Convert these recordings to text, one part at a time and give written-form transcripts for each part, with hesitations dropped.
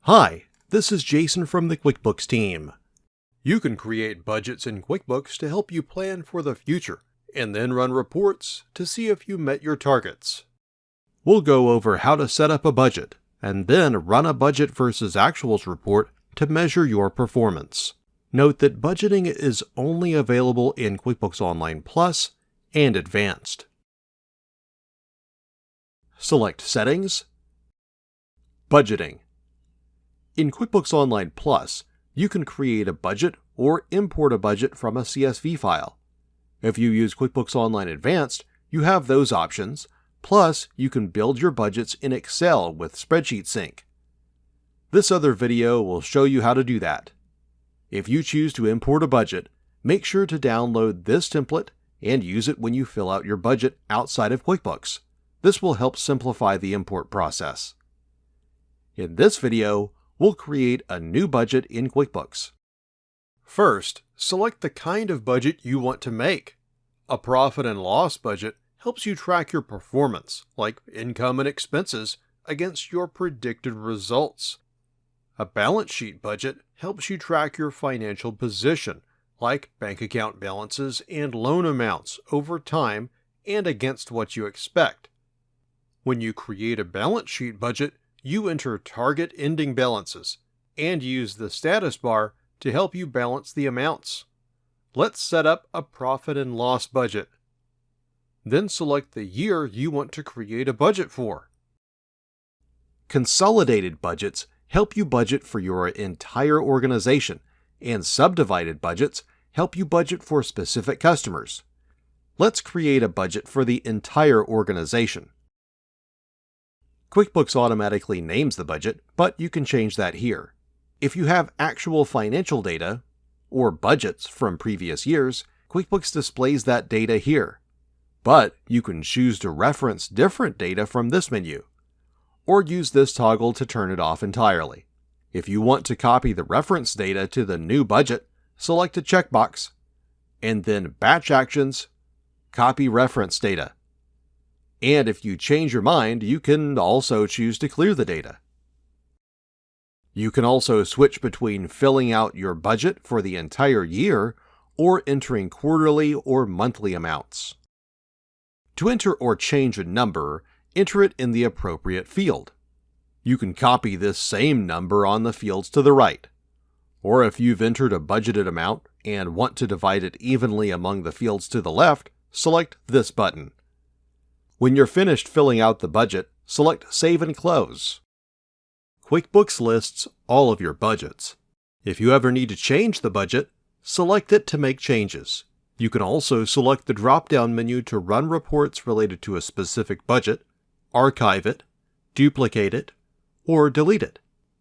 Hi, this is Jason from the QuickBooks team. You can create budgets in QuickBooks to help you plan for the future, and then run reports to see if you met your targets. We'll go over how to set up a budget, and then run a budget versus actuals report to measure your performance. Note that budgeting is only available in QuickBooks Online Plus and Advanced. Select Settings, Budgeting. In QuickBooks Online Plus, you can create a budget or import a budget from a CSV file. If you use QuickBooks Online Advanced, you have those options, plus you can build your budgets in Excel with Spreadsheet Sync. This other video will show you how to do that. If you choose to import a budget, make sure to download this template and use it when you fill out your budget outside of QuickBooks. This will help simplify the import process. In this video, we'll create a new budget in QuickBooks. First, select the kind of budget you want to make. A profit and loss budget helps you track your performance, like income and expenses, against your predicted results. A balance sheet budget helps you track your financial position, like bank account balances and loan amounts over time and against what you expect. When you create a balance sheet budget, you enter target ending balances and use the status bar to help you balance the amounts. Let's set up a profit and loss budget. Then select the year you want to create a budget for. Consolidated budgets help you budget for your entire organization, and subdivided budgets help you budget for specific customers. Let's create a budget for the entire organization. QuickBooks automatically names the budget, but you can change that here. If you have actual financial data, or budgets from previous years, QuickBooks displays that data here. But you can choose to reference different data from this menu, or use this toggle to turn it off entirely. If you want to copy the reference data to the new budget, select a checkbox, and then Batch Actions, Copy Reference Data. And if you change your mind, you can also choose to clear the data. You can also switch between filling out your budget for the entire year or entering quarterly or monthly amounts. To enter or change a number, enter it in the appropriate field. You can copy this same number on the fields to the right. Or if you've entered a budgeted amount and want to divide it evenly among the fields to the left, select this button. When you're finished filling out the budget, select Save and Close. QuickBooks lists all of your budgets. If you ever need to change the budget, select it to make changes. You can also select the drop-down menu to run reports related to a specific budget, archive it, duplicate it, or delete it.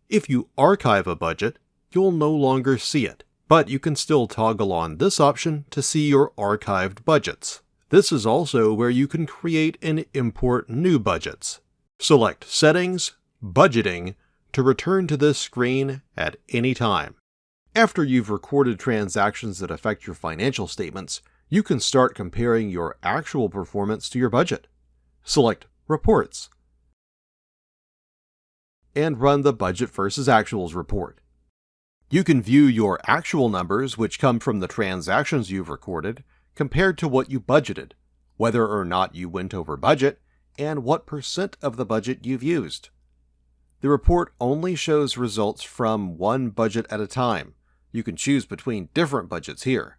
If you archive a budget, you'll no longer see it, but you can still toggle on this option to see your archived budgets. This is also where you can create and import new budgets. Select Settings, Budgeting to return to this screen at any time. After you've recorded transactions that affect your financial statements, you can start comparing your actual performance to your budget. Select Reports and run the Budget versus Actuals report. You can view your actual numbers, which come from the transactions you've recorded, compared to what you budgeted, whether or not you went over budget, and what % of the budget you've used. The report only shows results from one budget at a time. You can choose between different budgets here.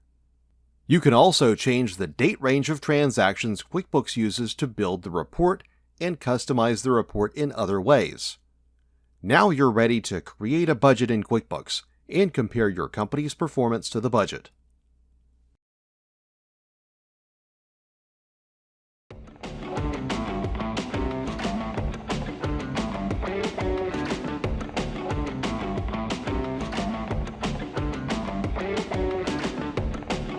You can also change the date range of transactions QuickBooks uses to build the report and customize the report in other ways. Now you're ready to create a budget in QuickBooks and compare your company's performance to the budget.